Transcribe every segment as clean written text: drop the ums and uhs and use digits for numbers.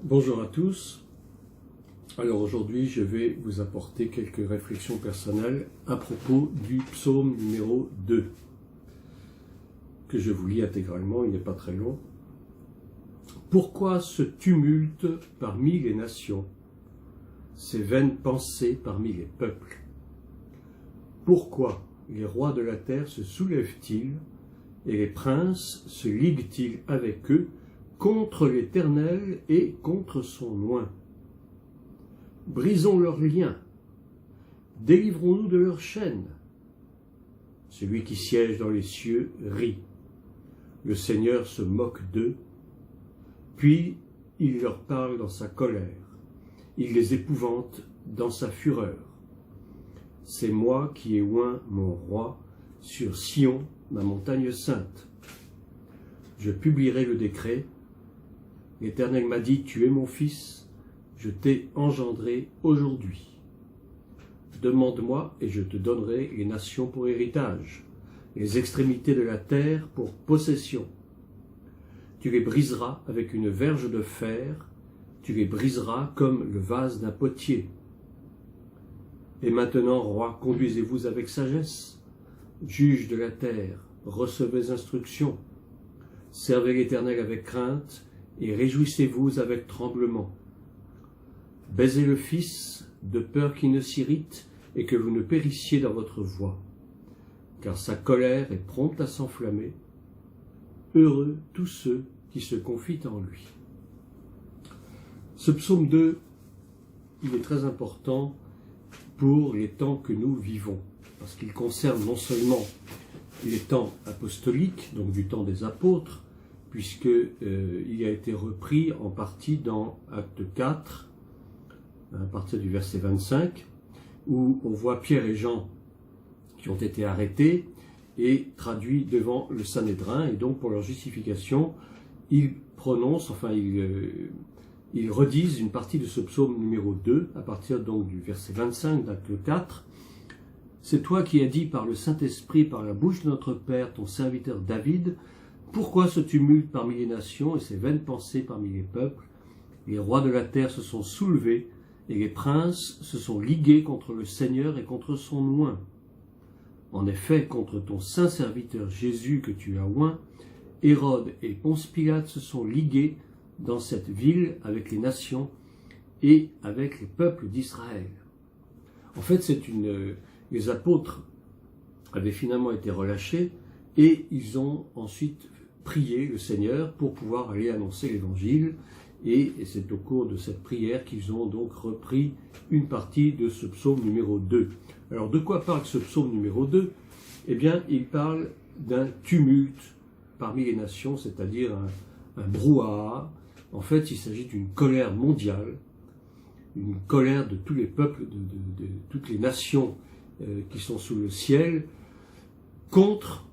Bonjour à tous. Alors aujourd'hui, je vais vous apporter quelques réflexions personnelles à propos du psaume numéro 2, que je vous lis intégralement, il n'est pas très long. Pourquoi ce tumulte parmi les nations, ces vaines pensées parmi les peuples? Pourquoi les rois de la terre se soulèvent-ils et les princes se liguent-ils avec eux contre l'Éternel et contre son oint? Brisons leurs liens, délivrons-nous de leurs chaînes. Celui qui siège dans les cieux rit. Le Seigneur se moque d'eux, puis il leur parle dans sa colère. Il les épouvante dans sa fureur. C'est moi qui ai oint mon roi sur Sion, ma montagne sainte. Je publierai le décret. L'Éternel m'a dit, tu es mon fils, je t'ai engendré aujourd'hui. Demande-moi et je te donnerai les nations pour héritage, les extrémités de la terre pour possession. Tu les briseras avec une verge de fer, tu les briseras comme le vase d'un potier. Et maintenant, roi, conduisez-vous avec sagesse, juges de la terre, recevez instruction, servez l'Éternel avec crainte, et réjouissez-vous avec tremblement. Baisez le Fils, de peur qu'il ne s'irrite et que vous ne périssiez dans votre voie, car sa colère est prompte à s'enflammer. Heureux tous ceux qui se confient en lui. Ce psaume 2, il est très important pour les temps que nous vivons, parce qu'il concerne non seulement les temps apostoliques, donc du temps des apôtres, puisqu'il a été repris en partie dans Acte 4, à partir du verset 25, où on voit Pierre et Jean qui ont été arrêtés et traduits devant le Sanhédrin, et donc pour leur justification, ils redisent une partie de ce psaume numéro 2, à partir donc du verset 25 d'Acte 4. C'est toi qui as dit par le Saint-Esprit, par la bouche de notre Père, ton serviteur David, pourquoi ce tumulte parmi les nations et ces vaines pensées parmi les peuples? Les rois de la terre se sont soulevés et les princes se sont ligués contre le Seigneur et contre son oint. En effet, contre ton saint serviteur Jésus que tu as oint, Hérode et Ponce Pilate se sont ligués dans cette ville avec les nations et avec les peuples d'Israël. En fait, les apôtres avaient finalement été relâchés et ils ont ensuite prié le Seigneur pour pouvoir aller annoncer l'évangile, et c'est au cours de cette prière qu'ils ont donc repris une partie de ce psaume numéro 2. Alors de quoi parle ce psaume numéro 2? Eh bien, il parle d'un tumulte parmi les nations, c'est-à-dire un brouhaha. En fait, il s'agit d'une colère mondiale, une colère de tous les peuples, de toutes les nations qui sont sous le ciel, contre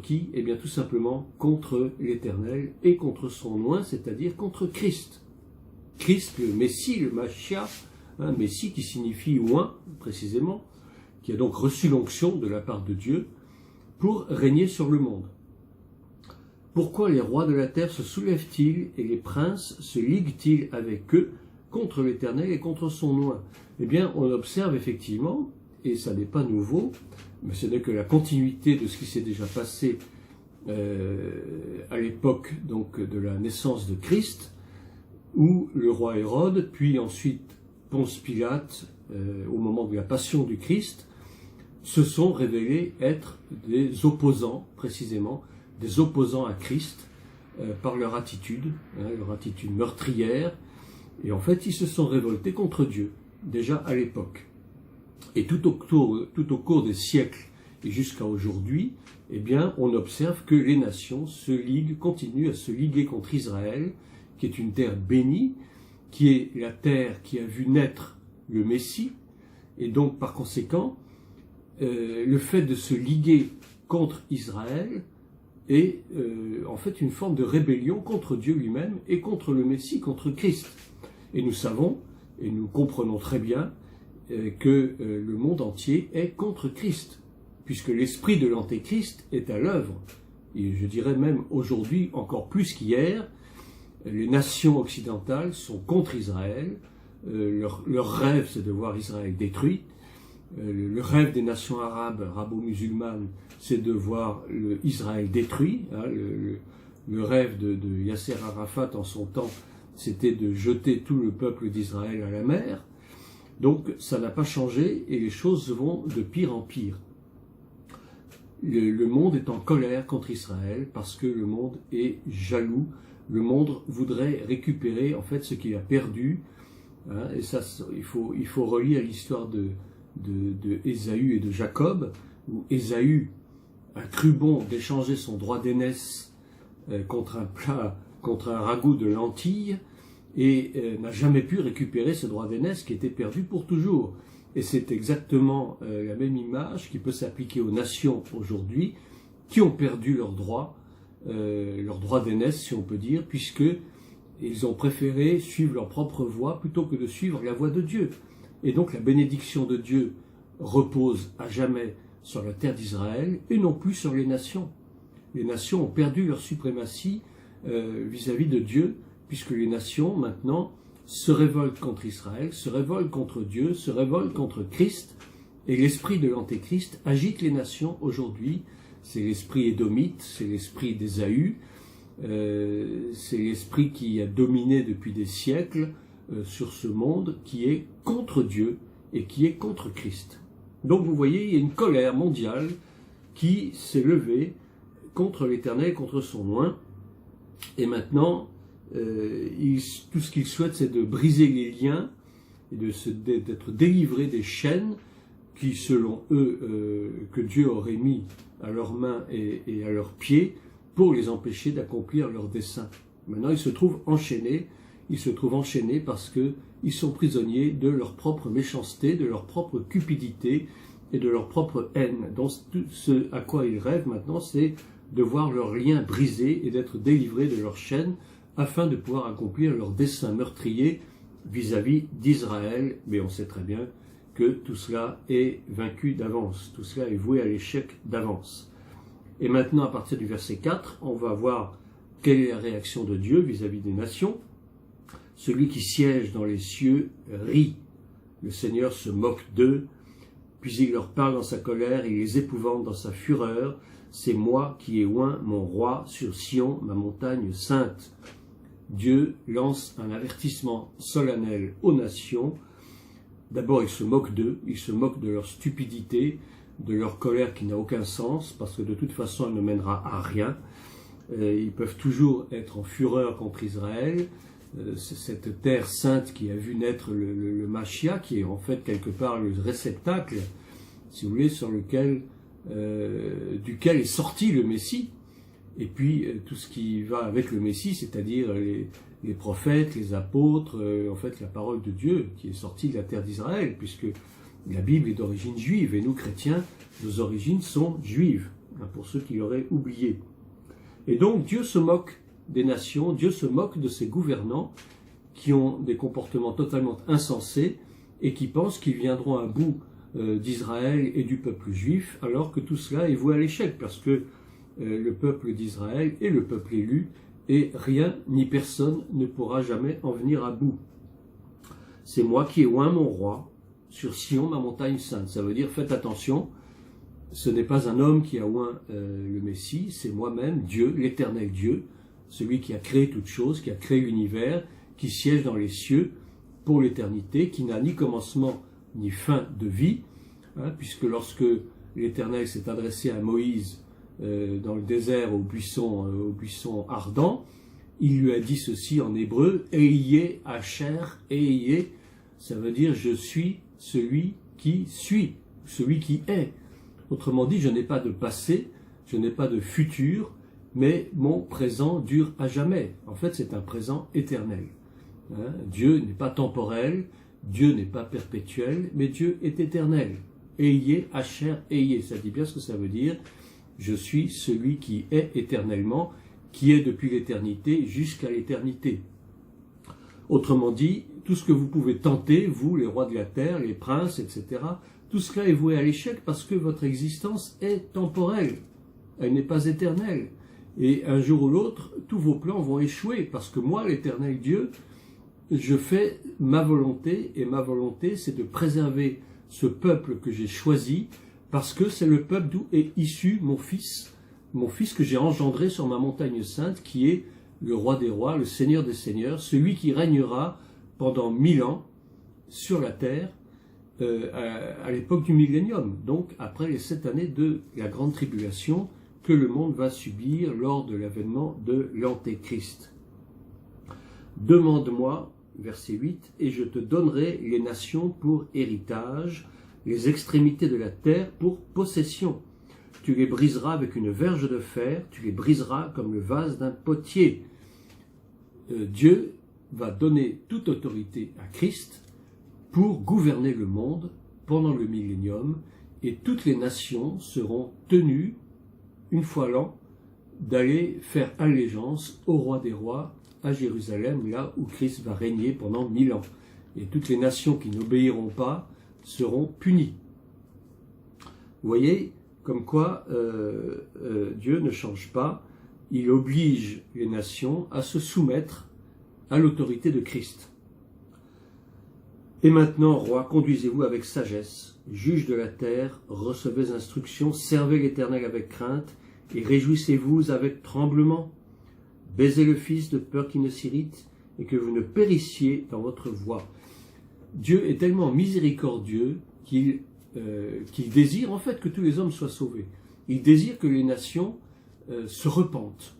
qui? Eh bien tout simplement contre l'Éternel et contre son oint, c'est-à-dire contre Christ. Christ, le Messie, le Machia, Messie qui signifie oint précisément, qui a donc reçu l'onction de la part de Dieu pour régner sur le monde. Pourquoi les rois de la terre se soulèvent-ils et les princes se liguent-ils avec eux contre l'Éternel et contre son oint? Eh bien on observe effectivement, et ça n'est pas nouveau, mais ce n'est que la continuité de ce qui s'est déjà passé à l'époque donc de la naissance de Christ, où le roi Hérode, puis ensuite Ponce Pilate, au moment de la passion du Christ, se sont révélés être des opposants, précisément, des opposants à Christ, par leur attitude meurtrière, et en fait ils se sont révoltés contre Dieu, déjà à l'époque. Et tout au cours des siècles et jusqu'à aujourd'hui, eh bien, on observe que les nations continuent à se liguer contre Israël, qui est une terre bénie, qui est la terre qui a vu naître le Messie, et donc par conséquent, le fait de se liguer contre Israël est en fait une forme de rébellion contre Dieu lui-même et contre le Messie, contre Christ. Et nous savons, et nous comprenons très bien, que le monde entier est contre Christ, puisque l'esprit de l'Antéchrist est à l'œuvre, et je dirais même aujourd'hui encore plus qu'hier, Les nations occidentales sont contre Israël. Leur rêve, c'est de voir Israël détruit. Le rêve des nations arabes, arabo-musulmanes, c'est de voir Israël détruit. Le rêve de Yasser Arafat en son temps, c'était de jeter tout le peuple d'Israël à la mer. Donc ça n'a pas changé et les choses vont de pire en pire. Le monde est en colère contre Israël parce que le monde est jaloux. Le monde voudrait récupérer en fait ce qu'il a perdu. Et ça, il faut relire l'histoire de Ésaü et de Jacob, où Ésaü a cru bon d'échanger son droit d'aînesse contre un ragoût de lentilles, et n'a jamais pu récupérer ce droit d'aînesse qui était perdu pour toujours. Et c'est exactement la même image qui peut s'appliquer aux nations aujourd'hui, qui ont perdu leur droit d'aînesse, si on peut dire, puisque ils ont préféré suivre leur propre voie plutôt que de suivre la voie de Dieu. Et donc la bénédiction de Dieu repose à jamais sur la terre d'Israël et non plus sur les nations. Les nations ont perdu leur suprématie vis-à-vis de Dieu, puisque les nations maintenant se révoltent contre Israël, se révoltent contre Dieu, se révoltent contre Christ, et l'esprit de l'Antéchrist agite les nations aujourd'hui. C'est l'esprit édomite, c'est l'esprit d'Ésaü, c'est l'esprit qui a dominé depuis des siècles sur ce monde, qui est contre Dieu et qui est contre Christ. Donc vous voyez, il y a une colère mondiale qui s'est levée contre l'Éternel, contre son oint, et maintenant, tout ce qu'ils souhaitent, c'est de briser les liens et d'être délivrés des chaînes qui, selon eux, que Dieu aurait mis à leurs mains et à leurs pieds pour les empêcher d'accomplir leurs desseins. Maintenant, ils se trouvent enchaînés parce qu'ils sont prisonniers de leur propre méchanceté, de leur propre cupidité et de leur propre haine. Donc, tout ce à quoi ils rêvent maintenant, c'est de voir leurs liens brisés et d'être délivrés de leurs chaînes afin de pouvoir accomplir leurs desseins meurtriers vis-à-vis d'Israël. Mais on sait très bien que tout cela est vaincu d'avance, tout cela est voué à l'échec d'avance. Et maintenant, à partir du verset 4, on va voir quelle est la réaction de Dieu vis-à-vis des nations. Celui qui siège dans les cieux rit. Le Seigneur se moque d'eux, puis il leur parle dans sa colère, il les épouvante dans sa fureur. C'est moi qui ai oint mon roi sur Sion, ma montagne sainte. Dieu lance un avertissement solennel aux nations. D'abord, il se moque d'eux, il se moque de leur stupidité, de leur colère qui n'a aucun sens, parce que de toute façon, elle ne mènera à rien. Ils peuvent toujours être en fureur contre Israël. Cette terre sainte qui a vu naître le Machia, qui est en fait quelque part le réceptacle, si vous voulez, sur lequel duquel est sorti le Messie, et puis tout ce qui va avec le Messie, c'est-à-dire les prophètes, les apôtres, en fait la parole de Dieu qui est sortie de la terre d'Israël, puisque la Bible est d'origine juive, et nous chrétiens, nos origines sont juives, pour ceux qui l'auraient oublié. Et donc Dieu se moque des nations, Dieu se moque de ses gouvernants qui ont des comportements totalement insensés et qui pensent qu'ils viendront à bout d'Israël et du peuple juif, alors que tout cela est voué à l'échec, parce que le peuple d'Israël est le peuple élu, et rien ni personne ne pourra jamais en venir à bout. C'est moi qui ai oint mon roi sur Sion, ma montagne sainte. Ça veut dire, faites attention, ce n'est pas un homme qui a oint le Messie, c'est moi-même, Dieu, l'éternel Dieu, celui qui a créé toutes choses, qui a créé l'univers, qui siège dans les cieux pour l'éternité, qui n'a ni commencement ni fin de vie, puisque lorsque l'Éternel s'est adressé à Moïse dans le désert au buisson ardent, il lui a dit ceci en hébreu, Eyeh Asher Eyeh, ça veut dire je suis celui qui suis, celui qui est. Autrement dit, je n'ai pas de passé, je n'ai pas de futur, mais mon présent dure à jamais. En fait, c'est un présent éternel. Dieu n'est pas temporel, Dieu n'est pas perpétuel, mais Dieu est éternel. Eyeh Asher Eyeh, ça dit bien ce que ça veut dire. Je suis celui qui est éternellement, qui est depuis l'éternité jusqu'à l'éternité. Autrement dit, tout ce que vous pouvez tenter, vous, les rois de la terre, les princes, etc., tout cela est voué à l'échec parce que votre existence est temporelle, elle n'est pas éternelle. Et un jour ou l'autre, tous vos plans vont échouer, parce que moi, l'Éternel Dieu, je fais ma volonté, et ma volonté, c'est de préserver ce peuple que j'ai choisi, parce que c'est le peuple d'où est issu mon fils que j'ai engendré sur ma montagne sainte, qui est le roi des rois, le seigneur des seigneurs, celui qui régnera pendant 1000 ans sur la terre, à l'époque du millénium, donc après les 7 années de la grande tribulation que le monde va subir lors de l'avènement de l'Antéchrist. Demande-moi, verset 8, et je te donnerai les nations pour héritage, les extrémités de la terre pour possession. Tu les briseras avec une verge de fer, tu les briseras comme le vase d'un potier. Dieu va donner toute autorité à Christ pour gouverner le monde pendant le millénium, et toutes les nations seront tenues, une fois l'an, d'aller faire allégeance au roi des rois à Jérusalem, là où Christ va régner pendant 1000 ans. Et toutes les nations qui n'obéiront pas seront punies. Vous voyez, comme quoi Dieu ne change pas, il oblige les nations à se soumettre à l'autorité de Christ. Et maintenant, roi, conduisez-vous avec sagesse, juge de la terre, recevez instruction, servez l'Éternel avec crainte, et réjouissez-vous avec tremblement. Baisez le Fils de peur qu'il ne s'irrite, et que vous ne périssiez dans votre voie. Dieu est tellement miséricordieux qu'il désire en fait que tous les hommes soient sauvés. Il désire que les nations se repentent.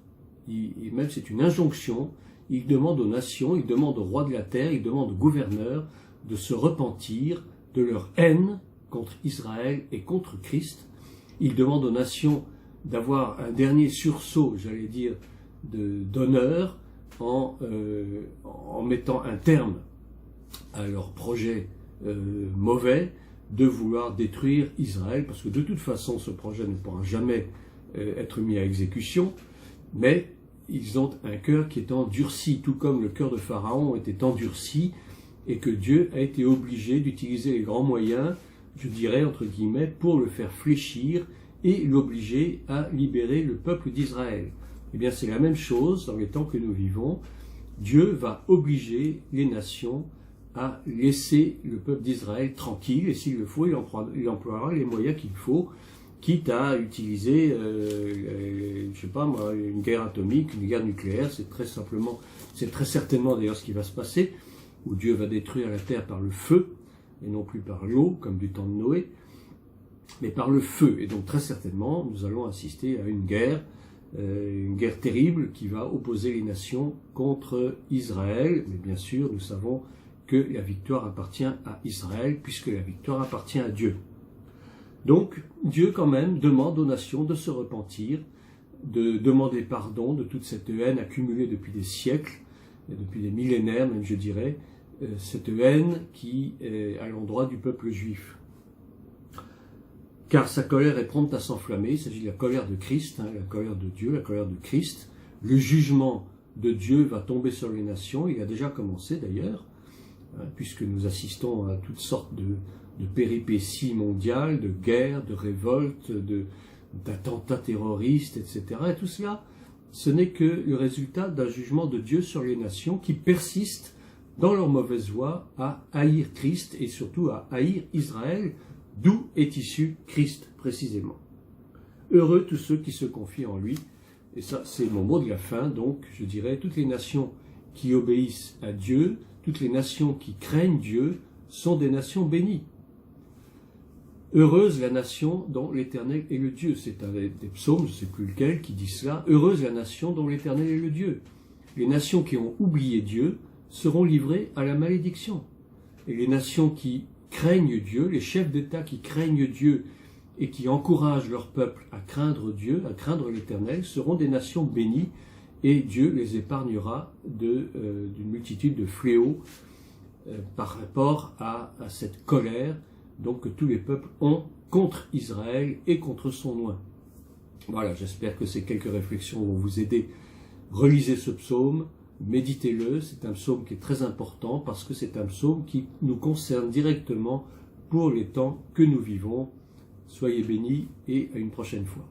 Et même c'est une injonction. Il demande aux nations, il demande aux rois de la terre, il demande aux gouverneurs de se repentir de leur haine contre Israël et contre Christ. Il demande aux nations d'avoir un dernier sursaut, j'allais dire, d'honneur en mettant un terme à leur projet mauvais de vouloir détruire Israël, parce que de toute façon ce projet ne pourra jamais être mis à exécution, mais ils ont un cœur qui est endurci, tout comme le cœur de Pharaon était endurci, et que Dieu a été obligé d'utiliser les grands moyens, je dirais entre guillemets, pour le faire fléchir et l'obliger à libérer le peuple d'Israël. Eh bien c'est la même chose dans les temps que nous vivons. Dieu va obliger les nations à laisser le peuple d'Israël tranquille, et s'il le faut, il emploiera les moyens qu'il faut, quitte à utiliser, je sais pas moi, une guerre atomique, une guerre nucléaire. C'est très certainement d'ailleurs ce qui va se passer, où Dieu va détruire la terre par le feu, et non plus par l'eau, comme du temps de Noé, mais par le feu. Et donc très certainement, nous allons assister à une guerre terrible qui va opposer les nations contre Israël. Mais bien sûr, nous savons que la victoire appartient à Israël, puisque la victoire appartient à Dieu. Donc, Dieu quand même demande aux nations de se repentir, de demander pardon de toute cette haine accumulée depuis des siècles, et depuis des millénaires même je dirais, cette haine qui est à l'endroit du peuple juif. Car sa colère est prompte à s'enflammer, il s'agit de la colère de Christ, la colère de Dieu, la colère de Christ. Le jugement de Dieu va tomber sur les nations, il a déjà commencé d'ailleurs, puisque nous assistons à toutes sortes de péripéties mondiales, de guerres, de révoltes, d'attentats terroristes, etc. Et tout cela, ce n'est que le résultat d'un jugement de Dieu sur les nations qui persistent dans leur mauvaise voie à haïr Christ et surtout à haïr Israël, d'où est issu Christ précisément. Heureux tous ceux qui se confient en lui. Et ça, c'est mon mot de la fin. Donc, je dirais, toutes les nations qui obéissent à Dieu, toutes les nations qui craignent Dieu, sont des nations bénies. Heureuse la nation dont l'Éternel est le Dieu. C'est un des psaumes, je ne sais plus lequel, qui dit cela. Heureuse la nation dont l'Éternel est le Dieu. Les nations qui ont oublié Dieu seront livrées à la malédiction. Et les nations qui craignent Dieu, les chefs d'État qui craignent Dieu et qui encouragent leur peuple à craindre Dieu, à craindre l'Éternel, seront des nations bénies, et Dieu les épargnera d'une multitude de fléaux par rapport à cette colère donc, que tous les peuples ont contre Israël et contre son oint. Voilà, j'espère que ces quelques réflexions vont vous aider. Relisez ce psaume, méditez-le, c'est un psaume qui est très important parce que c'est un psaume qui nous concerne directement pour les temps que nous vivons. Soyez bénis et à une prochaine fois.